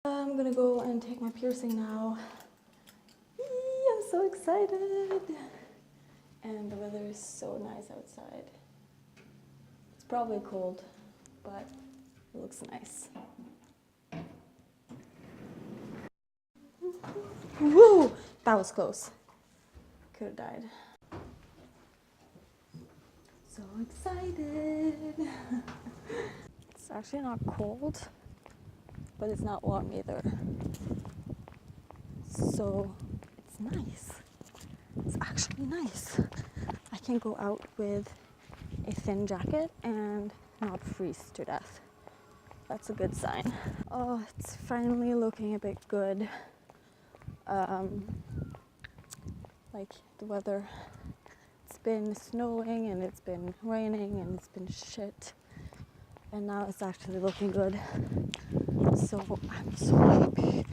I'm gonna go and take my piercing now. Eee, I'm so excited. And the weather is so nice outside. It's probably cold, but it looks nice. Woo! That was close. Could have died. So excited. It's actually not cold, but it's not warm either. So it's nice. It's actually nice. I can go out with a thin jacket and not freeze to death. That's a good sign. Oh, it's finally looking a bit good. Like the weather, it's been snowing and it's been raining and it's been shit. And now it's actually looking good. So I'm so happy.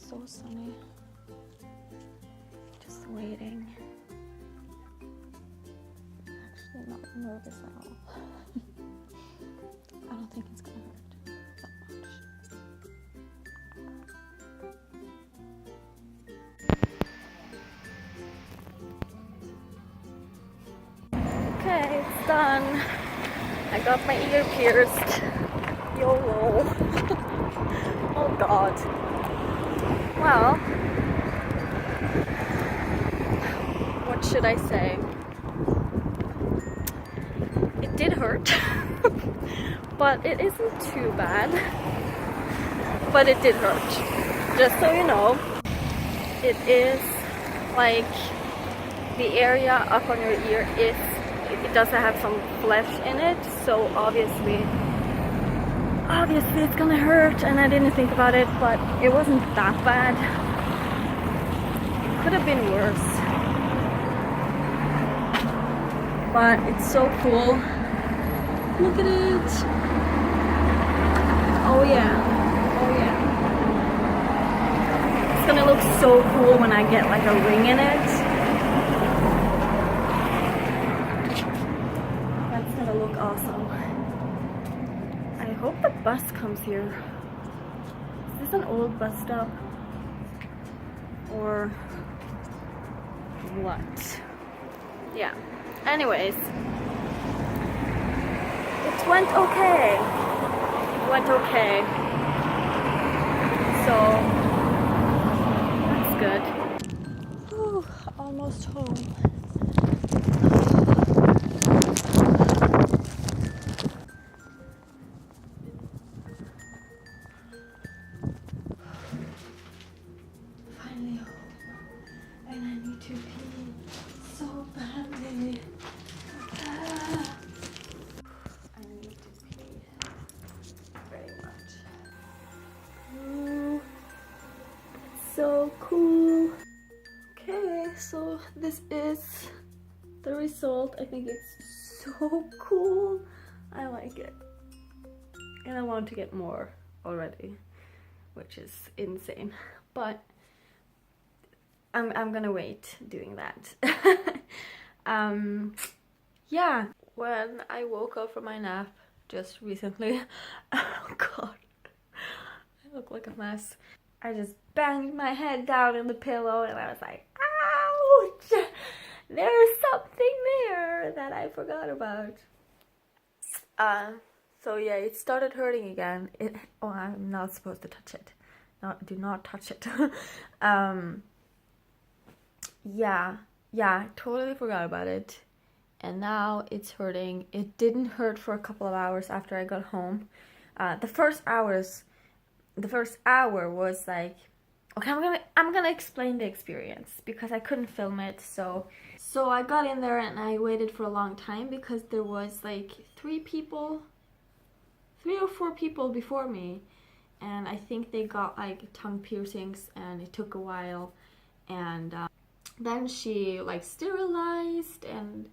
So sunny. Just waiting. Actually not nervous at all. I don't think it's gonna hurt that much. Okay, it's done. I got my ear pierced. YOLO. Oh god. Well, what should I say? It did hurt, but it isn't too bad. But it did hurt. Just so you know, it is like the area up on your ear is, it does have some flesh in it, so obviously it's gonna hurt, and I didn't think about it, but it wasn't that bad. It could have been worse. But it's so cool. Look at it. Oh yeah. Oh yeah. It's gonna look so cool when I get like a ring in it. That's gonna look awesome. I hope the bus comes here. Is this an old bus stop? Or what? Yeah. Anyways. It went okay. It went okay. So that's good. Whew, almost home. Finally home. And I need to pee so badly. I need to pee very much. Ooh, so cool. Okay, so this is the result. I think it's so cool. I like it. And I want to get more already, which is insane. But I'm gonna wait doing that. Yeah, when I woke up from my nap just recently, oh god, I look like a mess. I just banged my head down in the pillow and I was like, ouch! There's something there that I forgot about. So yeah, it started hurting again. Oh, I'm not supposed to touch it. No, do not touch it. Yeah, yeah, I totally forgot about it. And now it's hurting. It didn't hurt for a couple of hours after I got home. The first hour was like, okay, I'm gonna explain the experience because I couldn't film it. So I got in there and I waited for a long time because there was like 3 or 4 people before me, and I think they got like tongue piercings and it took a while. And then she like sterilized and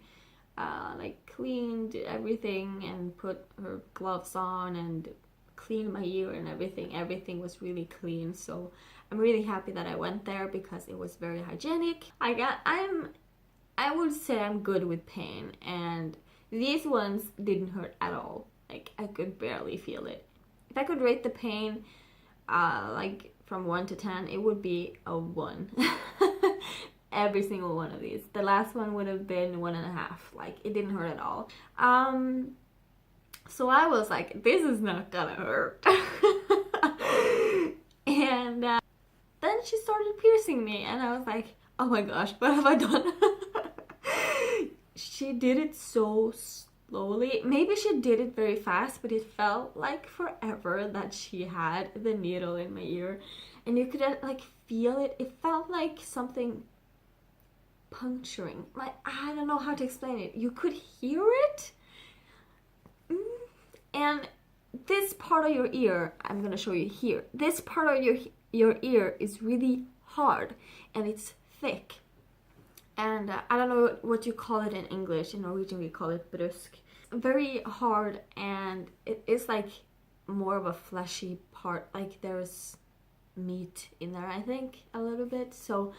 like cleaned everything and put her gloves on and cleaned my ear and everything. Everything was really clean, so I'm really happy that I went there because it was very hygienic. I would say I'm good with pain, and these ones didn't hurt at all. Like, I could barely feel it. If I could rate the pain like from 1 to 10, it would be a 1. Every single one of these. The last one would have been 1.5. Like, it didn't hurt at all. So I was like, this is not gonna hurt. And then she started piercing me, and I was like, oh my gosh, what have I done? She did it so slowly. Maybe she did it very fast, but it felt like forever that she had the needle in my ear, and you could like feel it. It felt like something puncturing. Like, I don't know how to explain it. You could hear it. And this part of your ear, I'm gonna show you here. This part of your ear is really hard and it's thick. And I don't know what you call it in English. In Norwegian we call it brusk. Very hard, and it is like more of a fleshy part. Like there's meat in there, I think, a little bit. So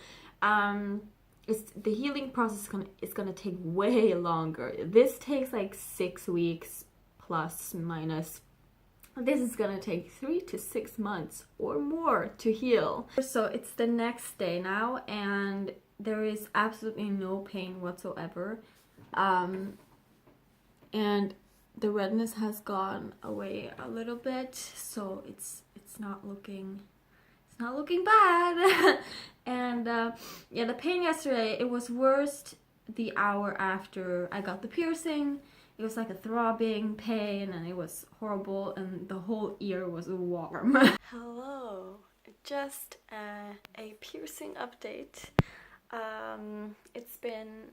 it's the healing process is gonna take way longer. This takes like 6 weeks plus minus. This is gonna take 3 to 6 months or more to heal. So it's the next day now, and there is absolutely no pain whatsoever. And the redness has gone away a little bit, so it's not looking bad. And yeah, the pain yesterday, it was worst the hour after I got the piercing. It was like a throbbing pain, and it was horrible, and the whole ear was warm. Hello, just a piercing update. It's been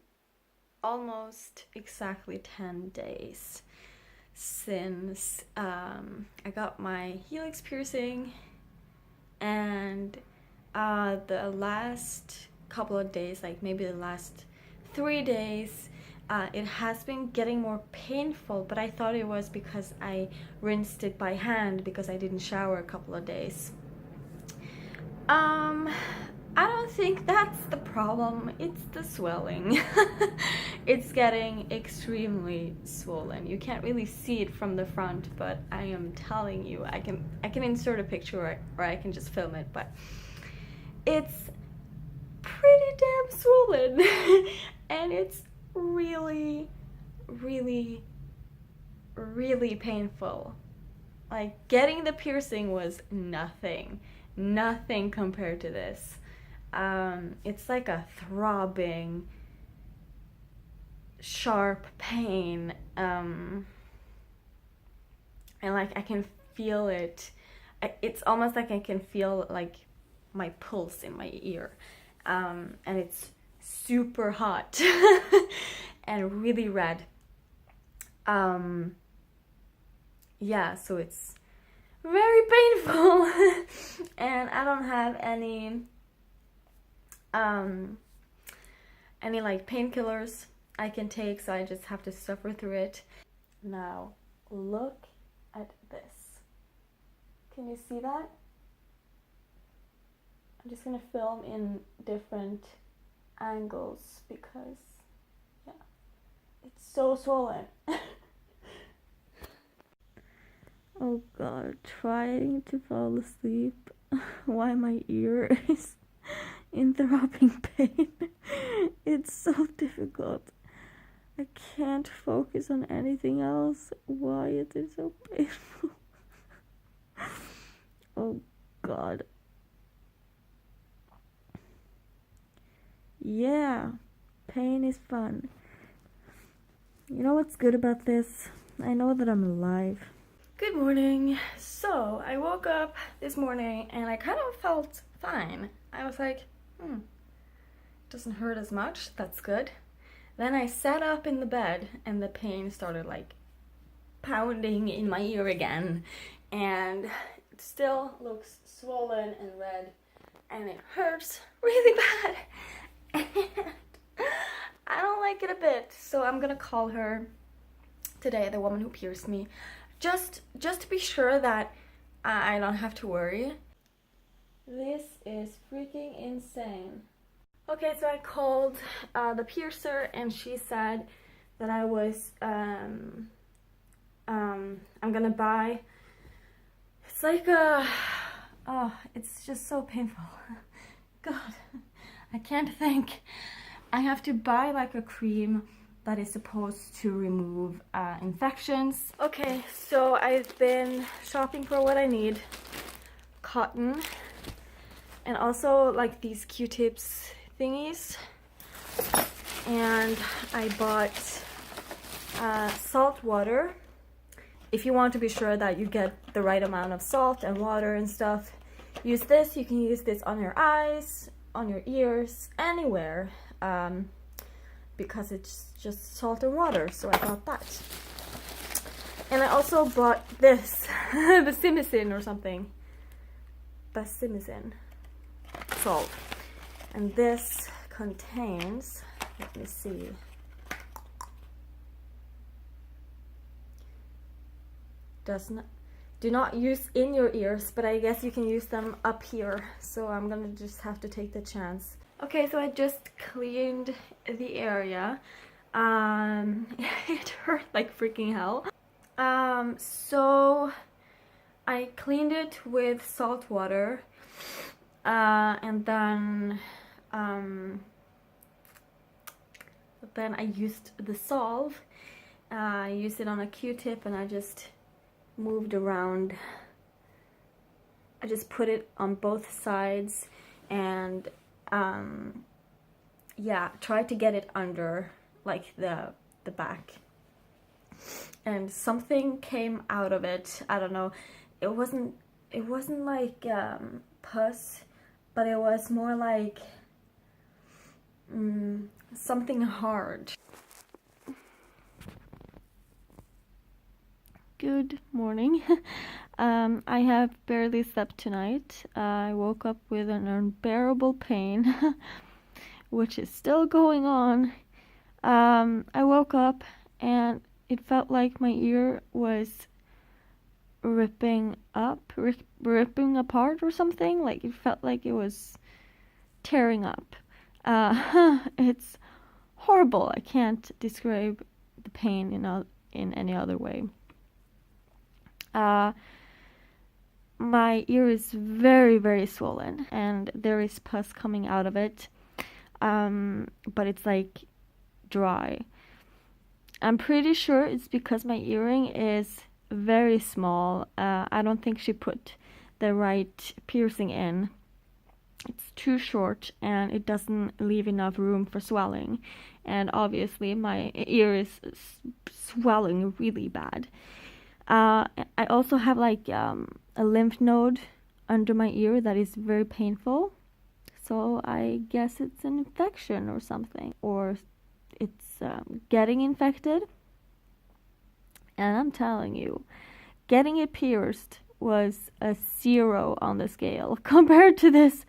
almost exactly 10 days since I got my Helix piercing, and the last couple of days, like maybe the last 3 days, it has been getting more painful, but I thought it was because I rinsed it by hand because I didn't shower a couple of days. I don't think that's the problem. It's the swelling. It's getting extremely swollen. You can't really see it from the front, but I am telling you, I can insert a picture, or I can just film it, but it's pretty damn swollen. And it's really, really, really painful. Like, getting the piercing was nothing compared to this. It's like a throbbing, sharp pain, and like I can feel it. It's almost like I can feel like my pulse in my ear, and it's super hot and really red. Yeah, so it's very painful. And I don't have any like painkillers I can take, so I just have to suffer through it. Now look at this. Can you see that? I'm just gonna film in different angles because yeah, it's so swollen. Oh god, trying to fall asleep while my ear is in throbbing pain. It's so difficult. I can't focus on anything else. Why is it so painful? Oh god. Yeah. pain is fun. You know what's good about this? I know that I'm alive. Good morning. So I woke up this morning and I kind of felt fine. I was like, doesn't hurt as much. That's good. Then I sat up in the bed and the pain started like pounding in my ear again, and it still looks swollen and red, and it hurts really bad. And I don't like it a bit, so I'm gonna call her today, the woman who pierced me, just to be sure that I don't have to worry. This is freaking insane. Okay, so I called the piercer and she said that I was I'm gonna buy, it's like a, oh, it's just so painful. God, I can't think. I have to buy like a cream that is supposed to remove infections. Okay, so I've been shopping for what I need. Cotton, and also like these Q-tips thingies. And I bought salt water. If you want to be sure that you get the right amount of salt and water and stuff, use this. You can use this on your eyes, on your ears, anywhere, because it's just salt and water, so I bought that. And I also bought this, basimicin or something. Basimicin salt. And this contains, let me see, do not use in your ears, but I guess you can use them up here, so I'm gonna just have to take the chance. Okay, so I just cleaned the area. It hurt like freaking hell. So I cleaned it with salt water, and then I used the salve. I used it on a Q-tip and I just moved around. I just put it on both sides and yeah, tried to get it under like the back, and something came out of it. I don't know, it wasn't like pus, but it was more like something hard. Good morning. I have barely slept tonight. I woke up with an unbearable pain, which is still going on. I woke up and it felt like my ear was ripping apart or something. Like it felt like it was tearing up. It's horrible. I can't describe the pain in any other way. My ear is very, very swollen and there is pus coming out of it, but it's like dry. I'm pretty sure it's because my earring is very small. I don't think she put the right piercing in. It's too short and it doesn't leave enough room for swelling, and obviously my ear is swelling really bad. I also have like a lymph node under my ear that is very painful, so I guess it's an infection or something, or it's getting infected. And I'm telling you, getting it pierced was a 0 on the scale compared to this.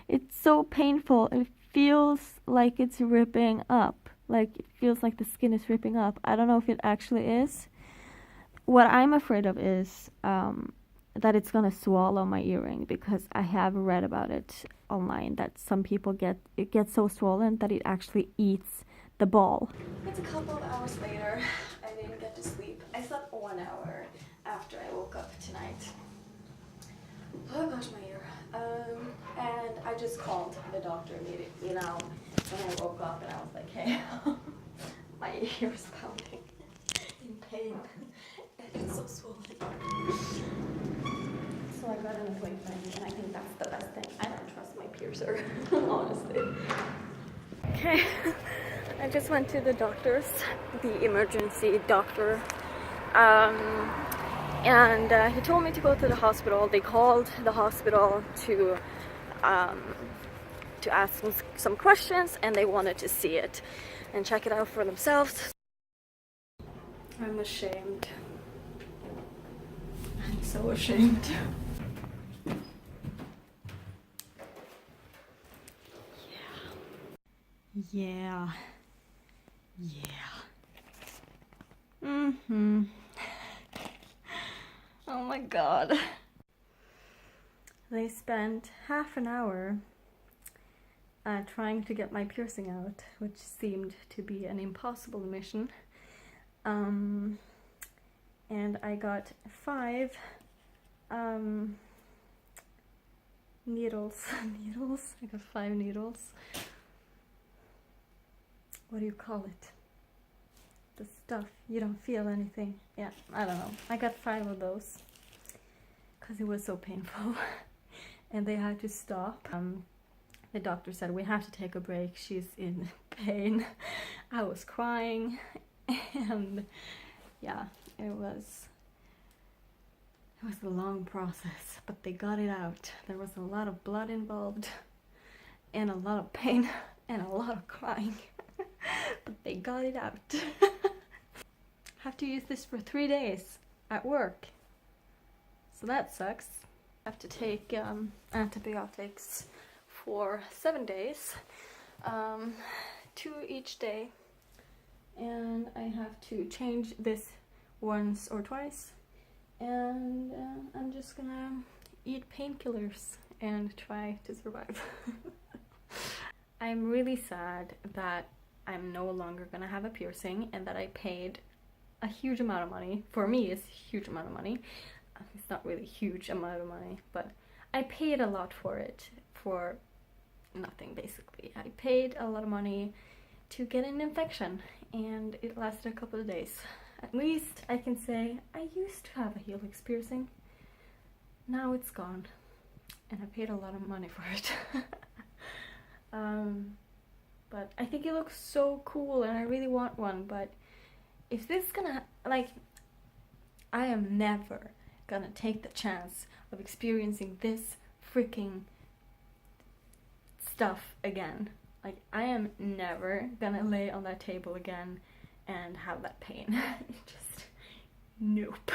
It's so painful. It feels like it's ripping up, like it feels like the skin is ripping up. I don't know if it actually is. What I'm afraid of is that it's gonna swallow my earring, because I have read about it online that some people it gets so swollen that it actually eats the ball. It's a couple of hours later. I didn't get to sleep. I slept 1 hour after I woke up tonight. Oh gosh, my ear. And I just called the doctor immediately, when I woke up, and I was like, hey, my ear is pounding in pain. It's so swollen. So I got an appointment, and I think that's the best thing. I don't trust my piercer, honestly. Okay, I just went to the doctor's, the emergency doctor, and he told me to go to the hospital. They called the hospital to ask him some questions, and they wanted to see it and check it out for themselves. I'm ashamed. I'm so ashamed. Yeah. Mm-hmm. Oh my god. They spent half an hour trying to get my piercing out, which seemed to be an impossible mission. And I got 5 needles. I got 5 needles. What do you call it? The stuff, you don't feel anything. Yeah, I don't know. I got 5 of those because it was so painful. And they had to stop. The doctor said, we have to take a break, she's in pain. I was crying, and yeah, it was a long process, but they got it out. There was a lot of blood involved, and a lot of pain, and a lot of crying, but they got it out. Have to use this for 3 days at work, so that sucks. I have to take antibiotics for 7 days, 2 each day, and I have to change this once or twice, and I'm just gonna eat painkillers and try to survive. I'm really sad that I'm no longer gonna have a piercing and that I paid a huge amount of money. For me, it's a huge amount of money. It's not really a huge amount of money, but I paid a lot for it for nothing, basically. I paid a lot of money to get an infection, and it lasted a couple of days. At least I can say I used to have a Helix piercing. Now it's gone, and I paid a lot of money for it. But I think it looks so cool, and I really want one. But if this is gonna, like, I am never gonna take the chance of experiencing this freaking stuff again. Like, I am never gonna lay on that table again and have that pain. Just nope.